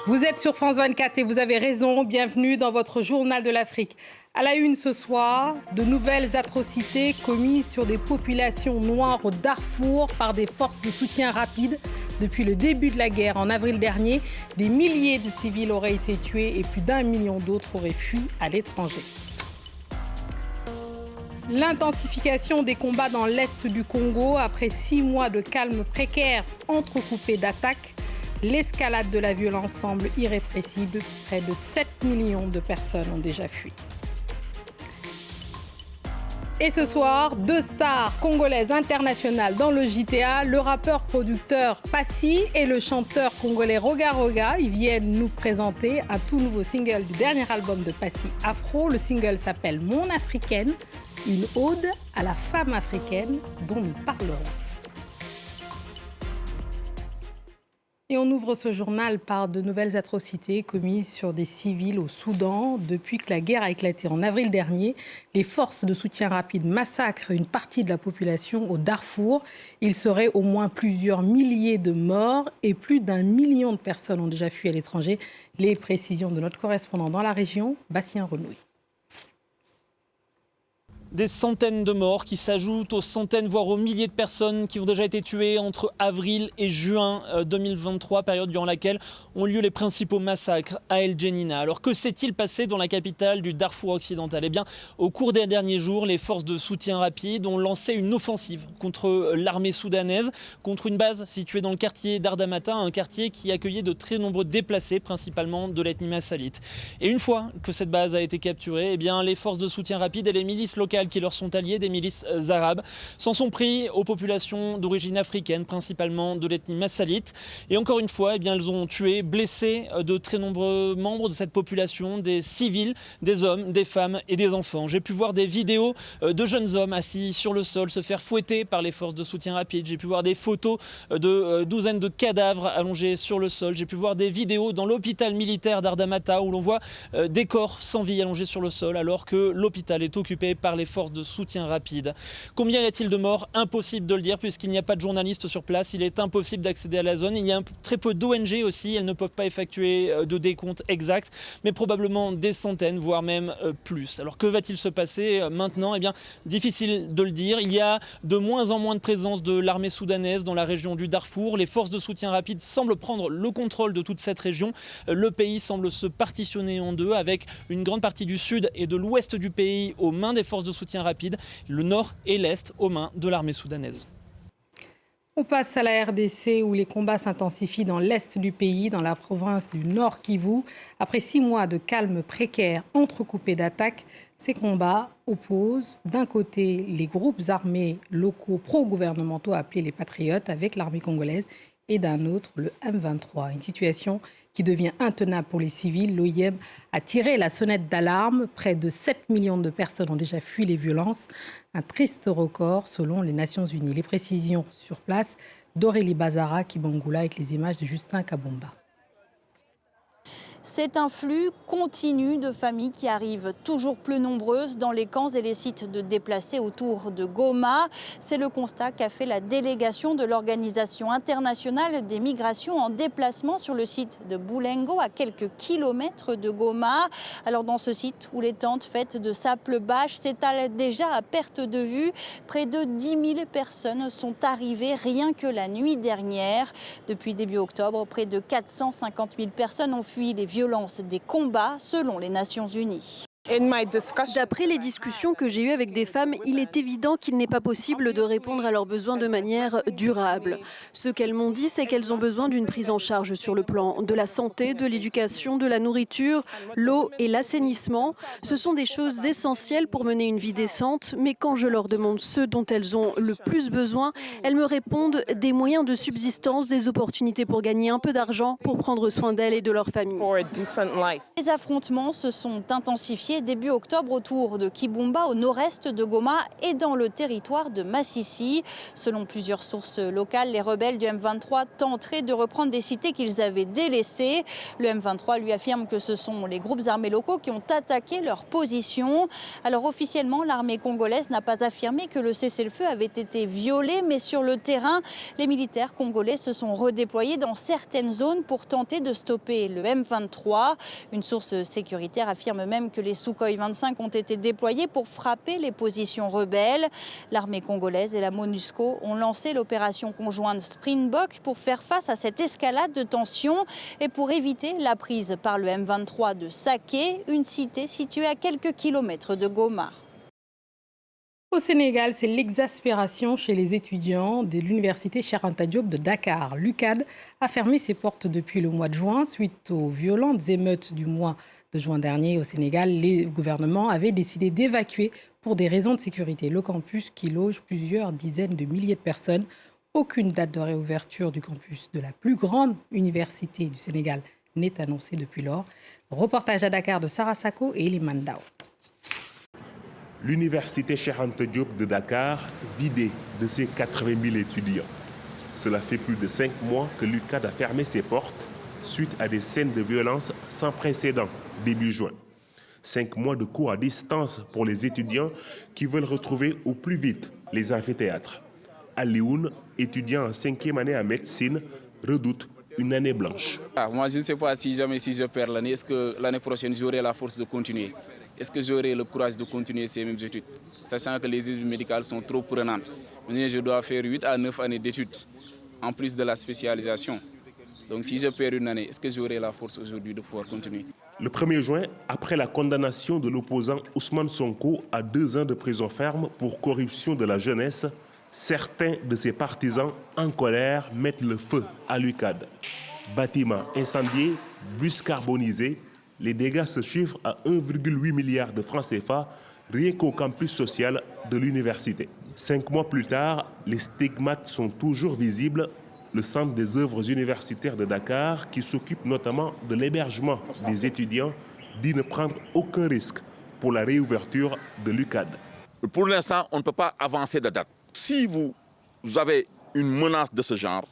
Vous êtes sur France 24 et vous avez raison. Bienvenue dans votre journal de l'Afrique. À la une ce soir, de nouvelles atrocités commises sur des populations noires au Darfour par des forces de soutien rapide. Depuis le début de la guerre en avril dernier, des milliers de civils auraient été tués et plus d'1 million d'autres auraient fui à l'étranger. L'intensification des combats dans l'est du Congo après 6 mois de calme précaire entrecoupé d'attaques. L'escalade de la violence semble irrépressible. Près de 7 millions de personnes ont déjà fui. Et ce soir, 2 stars congolaises internationales dans le JTA, le rappeur-producteur Passy et le chanteur congolais Roga Roga. Ils viennent nous présenter un tout nouveau single du dernier album de Passy, Afro. Le single s'appelle Mon Africaine, une ode à la femme africaine dont nous parlerons. Et on ouvre ce journal par de nouvelles atrocités commises sur des civils au Soudan. Depuis que la guerre a éclaté en avril dernier, les forces de soutien rapide massacrent une partie de la population au Darfour. Il serait au moins plusieurs milliers de morts et plus d'1 million de personnes ont déjà fui à l'étranger. Les précisions de notre correspondant dans la région, Bastien Renouille. Des centaines de morts qui s'ajoutent aux centaines, voire aux milliers de personnes qui ont déjà été tuées entre avril et juin 2023, période durant laquelle ont lieu les principaux massacres à El Geneina. Alors que s'est-il passé dans la capitale du Darfour occidental ? Eh bien, au cours des derniers jours, les forces de soutien rapide ont lancé une offensive contre l'armée soudanaise, contre une base située dans le quartier d'Ardamata, un quartier qui accueillait de très nombreux déplacés, principalement de l'ethnie massalite. Et une fois que cette base a été capturée, eh bien, les forces de soutien rapide et les milices locales qui leur sont alliés, des milices arabes, s'en sont pris aux populations d'origine africaine, principalement de l'ethnie massalite. Et encore une fois, eh bien, elles ont tué, blessé de très nombreux membres de cette population, des civils, des hommes, des femmes et des enfants. J'ai pu voir des vidéos de jeunes hommes assis sur le sol, se faire fouetter par les forces de soutien rapide. J'ai pu voir des photos de douzaines de cadavres allongés sur le sol. J'ai pu voir des vidéos dans l'hôpital militaire d'Ardamata où l'on voit des corps sans vie allongés sur le sol alors que l'hôpital est occupé par les forces de soutien rapide. Combien y a-t-il de morts ? Impossible de le dire puisqu'il n'y a pas de journalistes sur place. Il est impossible d'accéder à la zone. Il y a très peu d'ONG aussi. Elles ne peuvent pas effectuer de décompte exact, mais probablement des centaines, voire même plus. Alors que va-t-il se passer maintenant ? Eh bien, difficile de le dire. Il y a de moins en moins de présence de l'armée soudanaise dans la région du Darfour. Les forces de soutien rapide semblent prendre le contrôle de toute cette région. Le pays semble se partitionner en deux avec une grande partie du sud et de l'ouest du pays aux mains des forces de soutien rapide, le nord et l'est aux mains de l'armée soudanaise. On passe à la RDC où les combats s'intensifient dans l'est du pays, dans la province du Nord Kivu. Après 6 mois de calme précaire entrecoupé d'attaques, ces combats opposent d'un côté les groupes armés locaux pro-gouvernementaux appelés les Patriotes avec l'armée congolaise et d'un autre le M23. Une situation qui devient intenable pour les civils. L'OIM a tiré la sonnette d'alarme. Près de 7 millions de personnes ont déjà fui les violences. Un triste record selon les Nations Unies. Les précisions sur place d'Aurélie Bazara Kibangula avec les images de Justin Kabomba. C'est un flux continu de familles qui arrivent toujours plus nombreuses dans les camps et les sites de déplacés autour de Goma. C'est le constat qu'a fait la délégation de l'Organisation internationale des migrations en déplacement sur le site de Boulengo, à quelques kilomètres de Goma. Alors dans ce site où les tentes faites de sable bâche s'étalent déjà à perte de vue, près de 10 000 personnes sont arrivées rien que la nuit dernière. Depuis début octobre, près de 450 000 personnes ont fui les violences des combats selon les Nations Unies. D'après les discussions que j'ai eues avec des femmes, il est évident qu'il n'est pas possible de répondre à leurs besoins de manière durable. Ce qu'elles m'ont dit, c'est qu'elles ont besoin d'une prise en charge sur le plan de la santé, de l'éducation, de la nourriture, l'eau et l'assainissement. Ce sont des choses essentielles pour mener une vie décente, mais quand je leur demande ce dont elles ont le plus besoin, elles me répondent des moyens de subsistance, des opportunités pour gagner un peu d'argent, pour prendre soin d'elles et de leur famille. Les affrontements se sont intensifiés initiée début octobre autour de Kibumba, au nord-est de Goma et dans le territoire de Massissi. Selon plusieurs sources locales, les rebelles du M23 tenteraient de reprendre des cités qu'ils avaient délaissées. Le M23 lui affirme que ce sont les groupes armés locaux qui ont attaqué leur position. Alors officiellement, l'armée congolaise n'a pas affirmé que le cessez-le-feu avait été violé, mais sur le terrain, les militaires congolais se sont redéployés dans certaines zones pour tenter de stopper le M23. Une source sécuritaire affirme même que les Sukhoi 25 ont été déployés pour frapper les positions rebelles. L'armée congolaise et la MONUSCO ont lancé l'opération conjointe Springbok pour faire face à cette escalade de tensions et pour éviter la prise par le M23 de Saké, une cité située à quelques kilomètres de Goma. Au Sénégal, c'est l'exaspération chez les étudiants de l'université Cheikh Anta Diop de Dakar. L'UCAD a fermé ses portes depuis le mois de juin suite aux violentes émeutes du mois de juin dernier au Sénégal. Le gouvernement avait décidé d'évacuer pour des raisons de sécurité le campus qui loge plusieurs dizaines de milliers de personnes. Aucune date de réouverture du campus de la plus grande université du Sénégal n'est annoncée depuis lors. Reportage à Dakar de Sarah Sako et Eliman Dao. L'université Cheikh Anta Diop de Dakar, vidée de ses 80 000 étudiants. Cela fait plus de 5 mois que l'UCAD a fermé ses portes suite à des scènes de violence sans précédent début juin. 5 mois de cours à distance pour les étudiants qui veulent retrouver au plus vite les amphithéâtres. Alioun, étudiant en 5e année en médecine, redoute une année blanche. Moi, je ne sais pas si je perds l'année, est-ce que l'année prochaine j'aurai la force de continuer? Est-ce que j'aurai le courage de continuer ces mêmes études? Sachant que les études médicales sont trop prenantes. Je dois faire 8 à 9 années d'études, en plus de la spécialisation. Donc si je perds une année, est-ce que j'aurai la force aujourd'hui de pouvoir continuer? Le 1er juin, après la condamnation de l'opposant Ousmane Sonko à 2 ans de prison ferme pour corruption de la jeunesse, certains de ses partisans en colère mettent le feu à l'UCAD. Bâtiments incendiés, bus carbonisés, les dégâts se chiffrent à 1,8 milliard de francs CFA rien qu'au campus social de l'université. 5 mois plus tard, les stigmates sont toujours visibles. Le centre des œuvres universitaires de Dakar, qui s'occupe notamment de l'hébergement des étudiants, dit ne prendre aucun risque pour la réouverture de l'UCAD. Pour l'instant, on ne peut pas avancer de date. Si vous avez une menace de ce genre,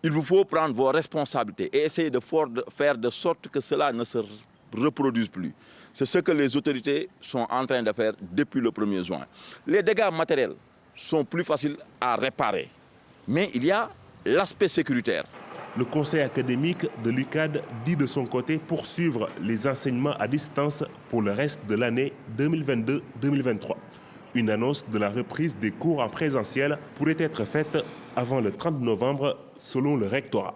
il vous faut prendre vos responsabilités et essayer de faire de sorte que cela ne se reproduise plus. C'est ce que les autorités sont en train de faire depuis le 1er juin. Les dégâts matériels sont plus faciles à réparer, mais il y a l'aspect sécuritaire. Le conseil académique de l'UCAD dit de son côté poursuivre les enseignements à distance pour le reste de l'année 2022-2023. Une annonce de la reprise des cours en présentiel pourrait être faite avant le 30 novembre, selon le rectorat.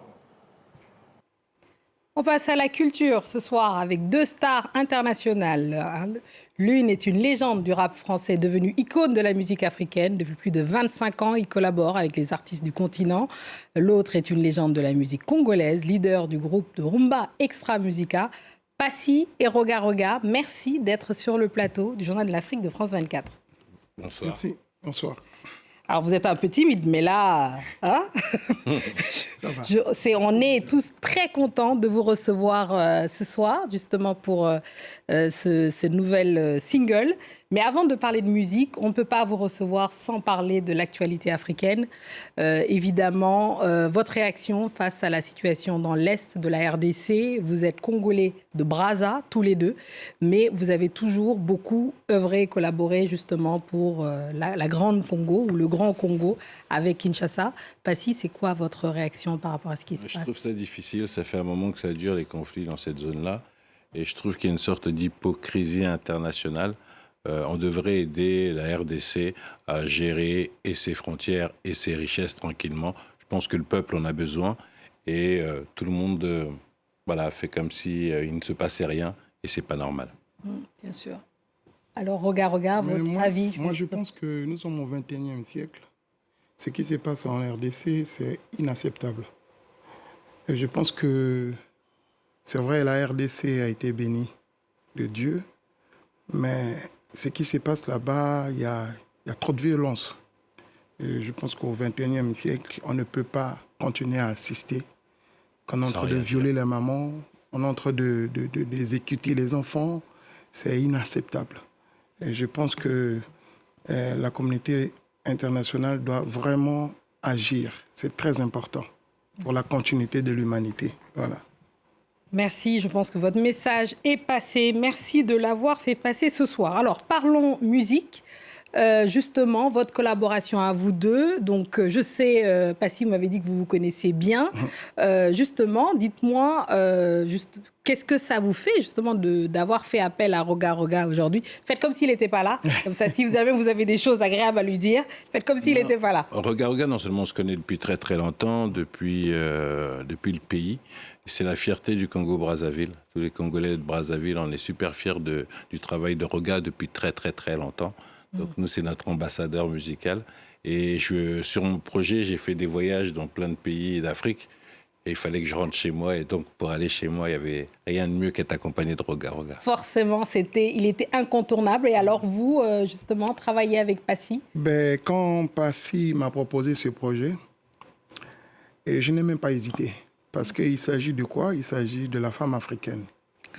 On passe à la culture ce soir avec 2 stars internationales. L'une est une légende du rap français devenue icône de la musique africaine. Depuis plus de 25 ans, il collabore avec les artistes du continent. L'autre est une légende de la musique congolaise, leader du groupe de rumba Extra Musica. Passy et Roga Roga, merci d'être sur le plateau du Journal de l'Afrique de France 24. Bonsoir. Merci, bonsoir. Alors, vous êtes un peu timide, mais là, hein Ça va. On est tous très contents de vous recevoir ce soir, justement pour ce nouvel single. Mais avant de parler de musique, on ne peut pas vous recevoir sans parler de l'actualité africaine. Évidemment, votre réaction face à la situation dans l'Est de la RDC. Vous êtes Congolais de Brazza, tous les deux, mais vous avez toujours beaucoup œuvré et collaboré justement pour la Grande Congo ou le Grand Congo avec Kinshasa. Passy, c'est quoi votre réaction par rapport à ce qui se passe? Je trouve ça difficile. Ça fait un moment que ça dure, les conflits dans cette zone-là. Et je trouve qu'il y a une sorte d'hypocrisie internationale. On devrait aider la RDC à gérer et ses frontières et ses richesses tranquillement. Je pense que le peuple en a besoin et tout le monde fait comme s'il ne se passait rien et c'est pas normal. Bien sûr. Alors, votre avis? Moi, je pense que nous sommes au XXIe siècle. Ce qui se passe en RDC, c'est inacceptable. Et je pense que c'est vrai, la RDC a été bénie de Dieu, mais ce qui se passe là-bas, il y a trop de violence. Et je pense qu'au XXIe siècle, on ne peut pas continuer à assister, qu'on est en train de violer les mamans, on est en train d'exécuter les enfants. c'est inacceptable. Et je pense que la communauté internationale doit vraiment agir. C'est très important pour la continuité de l'humanité. Voilà. Merci, je pense que votre message est passé. Merci de l'avoir fait passer ce soir. Alors, parlons musique. Justement, votre collaboration à vous deux. Donc, je sais, Passy, vous m'avez dit que vous vous connaissez bien. Justement, dites-moi, qu'est-ce que ça vous fait, justement, d'avoir fait appel à Roga Roga aujourd'hui? Faites comme s'il n'était pas là. Comme ça, si vous avez des choses agréables à lui dire, faites comme s'il n'était pas là. Roga Roga, non seulement on se connaît depuis très très longtemps, depuis le pays. C'est la fierté du Congo-Brazzaville. Tous les Congolais de Brazzaville, on est super fiers du travail de Roga depuis très très très longtemps. Donc nous, c'est notre ambassadeur musical. Et sur mon projet, j'ai fait des voyages dans plein de pays d'Afrique. Et il fallait que je rentre chez moi. Et donc, pour aller chez moi, il n'y avait rien de mieux qu'être accompagné de Roga Roga. Forcément, il était incontournable. Et alors, vous, justement, travaillez avec Passy? Quand Passy m'a proposé ce projet, et je n'ai même pas hésité. Parce qu'il s'agit de quoi? Il s'agit de la femme africaine.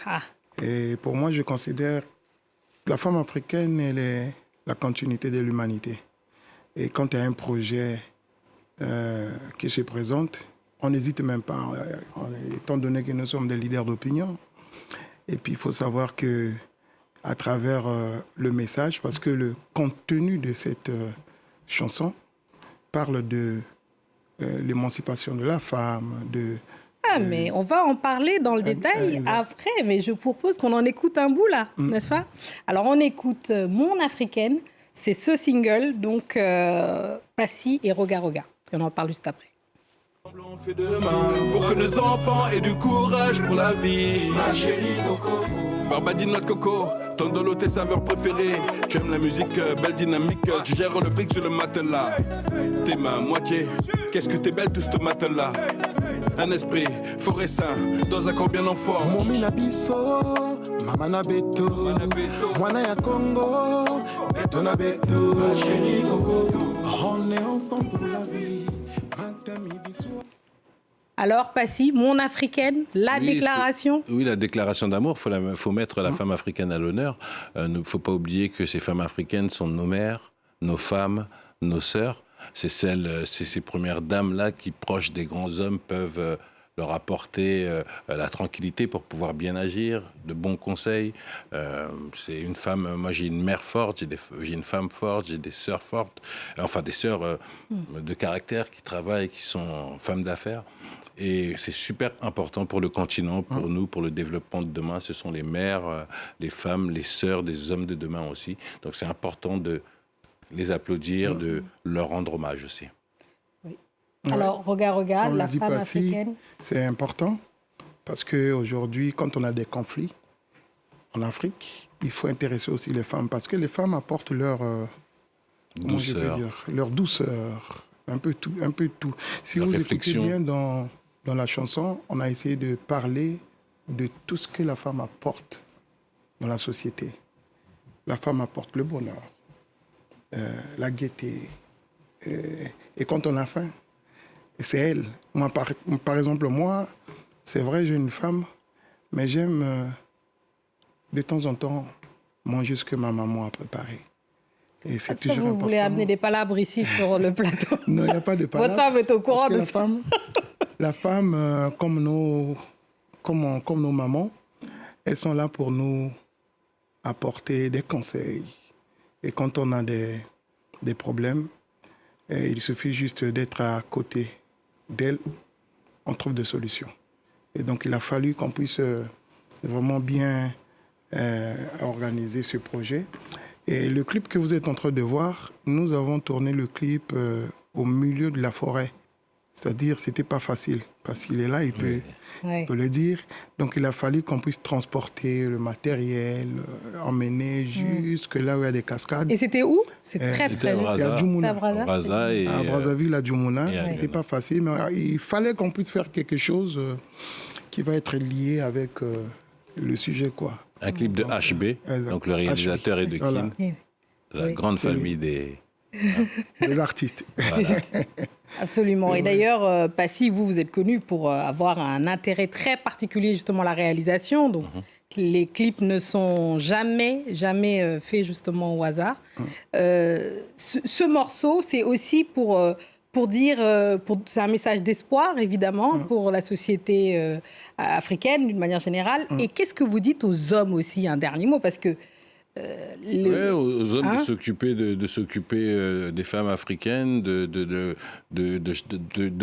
Ah. Et pour moi, je considère que la femme africaine, elle est la continuité de l'humanité. Et quand il y a un projet qui se présente, on n'hésite même pas, étant donné que nous sommes des leaders d'opinion. Et puis, il faut savoir que à travers le message, parce que le contenu de cette chanson parle de l'émancipation de la femme, mais on va en parler dans le détail après, mais je propose qu'on en écoute un bout là, n'est-ce pas? Alors on écoute Mon Africaine, c'est ce single, donc Passy et Roga Roga. Et on en parle juste après. On fait demain pour que nos enfants aient du courage pour la vie. Ma chérie Coco, Barbadine noix de coco, Tondolo tes saveurs préférées. Tu aimes la musique, belle dynamique, tu gères le fric sur le matelas. T'es ma moitié, qu'est-ce que t'es belle tout ce matelas. Un esprit fort et sain, dans un corps bien en forme. Momi na biso, mama na beto, mwana ya Congo, beto na beto. Ma chérie Coco, on est ensemble pour la vie. Matin, midi, soir. Alors, Passy, Mon Africaine, déclaration. Oui, la déclaration d'amour, il faut mettre la femme africaine à l'honneur. Il ne faut pas oublier que ces femmes africaines sont nos mères, nos femmes, nos sœurs. C'est ces premières dames-là qui, proches des grands hommes, peuvent leur apporter la tranquillité pour pouvoir bien agir, de bons conseils. C'est une femme, moi j'ai une mère forte, j'ai une femme forte, j'ai des sœurs fortes, enfin des sœurs de caractère qui travaillent, qui sont femmes d'affaires. Et c'est super important pour le continent, pour nous, pour le développement de demain. Ce sont les mères, les femmes, les sœurs des hommes de demain aussi. Donc c'est important de les applaudir, de leur rendre hommage aussi. Oui. Alors, regarde, la femme africaine. C'est important parce qu'aujourd'hui, quand on a des conflits en Afrique, il faut intéresser aussi les femmes parce que les femmes apportent leur douceur, un peu tout. Si vous écoutez bien dans la chanson, on a essayé de parler de tout ce que la femme apporte dans la société. La femme apporte le bonheur, la gaieté. Et quand on a faim, c'est elle. Moi, par exemple, c'est vrai, j'ai une femme, mais j'aime de temps en temps manger ce que ma maman a préparé. Et c'est toujours important. Vous voulez amener des palabres ici sur le plateau? Non, il n'y a pas de palabres. Votre femme est au courant de ça. La femme, comme nos mamans, elles sont là pour nous apporter des conseils. Et quand on a des problèmes, il suffit juste d'être à côté d'elles, on trouve des solutions. Et donc, il a fallu qu'on puisse vraiment bien organiser ce projet. Et le clip que vous êtes en train de voir, nous avons tourné le clip au milieu de la forêt. C'est-à-dire, c'était pas facile. Parce qu'il est là, il peut le dire. Donc, il a fallu qu'on puisse transporter le matériel, emmener jusque là où il y a des cascades. Et c'était où? C'est très loin. C'est à Djoumouna. À Brazzaville, à Djoumouna. C'était pas facile, mais il fallait qu'on puisse faire quelque chose qui va être lié avec le sujet, quoi. Un clip de HB, donc le réalisateur est de Kin, la grande famille des artistes. Voilà. Absolument. Et d'ailleurs, Passy, vous êtes connu pour avoir un intérêt très particulier justement à la réalisation. Donc, les clips ne sont jamais faits justement au hasard. Ce morceau, c'est aussi pour dire, c'est un message d'espoir, évidemment, pour la société africaine, d'une manière générale. Et qu'est-ce que vous dites aux hommes aussi, un dernier mot, parce que... aux hommes de s'occuper des femmes africaines, de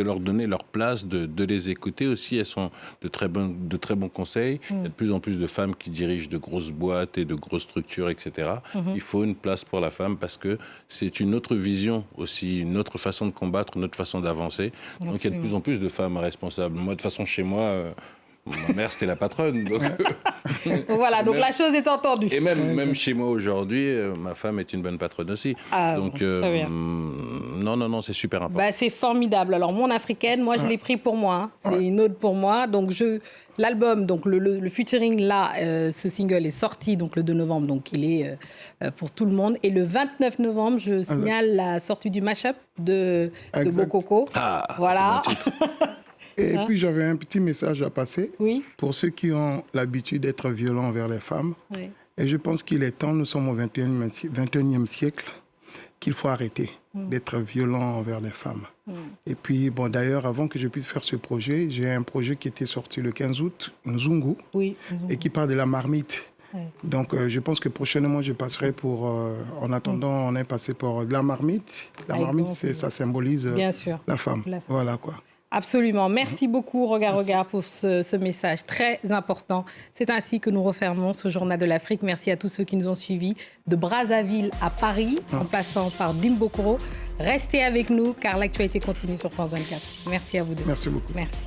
leur donner leur place, de les écouter aussi. Elles sont de très bons conseils. Il y a de plus en plus de femmes qui dirigent de grosses boîtes et de grosses structures, etc. Il faut une place pour la femme parce que c'est une autre vision aussi, une autre façon de combattre, une autre façon d'avancer. Donc il y a de plus en plus de femmes responsables. Moi, de toute façon, chez moi... Ma mère, c'était la patronne. Donc... Voilà, donc la chose est entendue. Et même chez moi aujourd'hui, ma femme est une bonne patronne aussi. Donc, non, c'est super important. Bah, c'est formidable. Alors, mon africaine, moi, je l'ai pris pour moi. Hein. C'est une ode pour moi. Donc, l'album, donc le featuring, là, ce single est sorti donc, le 2 novembre. Donc, il est pour tout le monde. Et le 29 novembre, je signale la sortie du mashup de Bokoko. Voilà. Et puis, j'avais un petit message à passer pour ceux qui ont l'habitude d'être violents envers les femmes. Oui. Et je pense qu'il est temps, nous sommes au 21e siècle, qu'il faut arrêter d'être violent envers les femmes. Et puis, bon, d'ailleurs, avant que je puisse faire ce projet, j'ai un projet qui était sorti le 15 août, Nzungu, et qui parle de la marmite. Oui. Donc, je pense que prochainement, je passerai pour... en attendant, on est passé pour de la marmite. La marmite, ça symbolise la femme. Voilà, quoi. Absolument. Merci beaucoup, Regard, pour ce message très important. C'est ainsi que nous refermons ce journal de l'Afrique. Merci à tous ceux qui nous ont suivis de Brazzaville à Paris, en passant par Dimbokoro. Restez avec nous, car l'actualité continue sur France 24. Merci à vous deux. Merci beaucoup. Merci.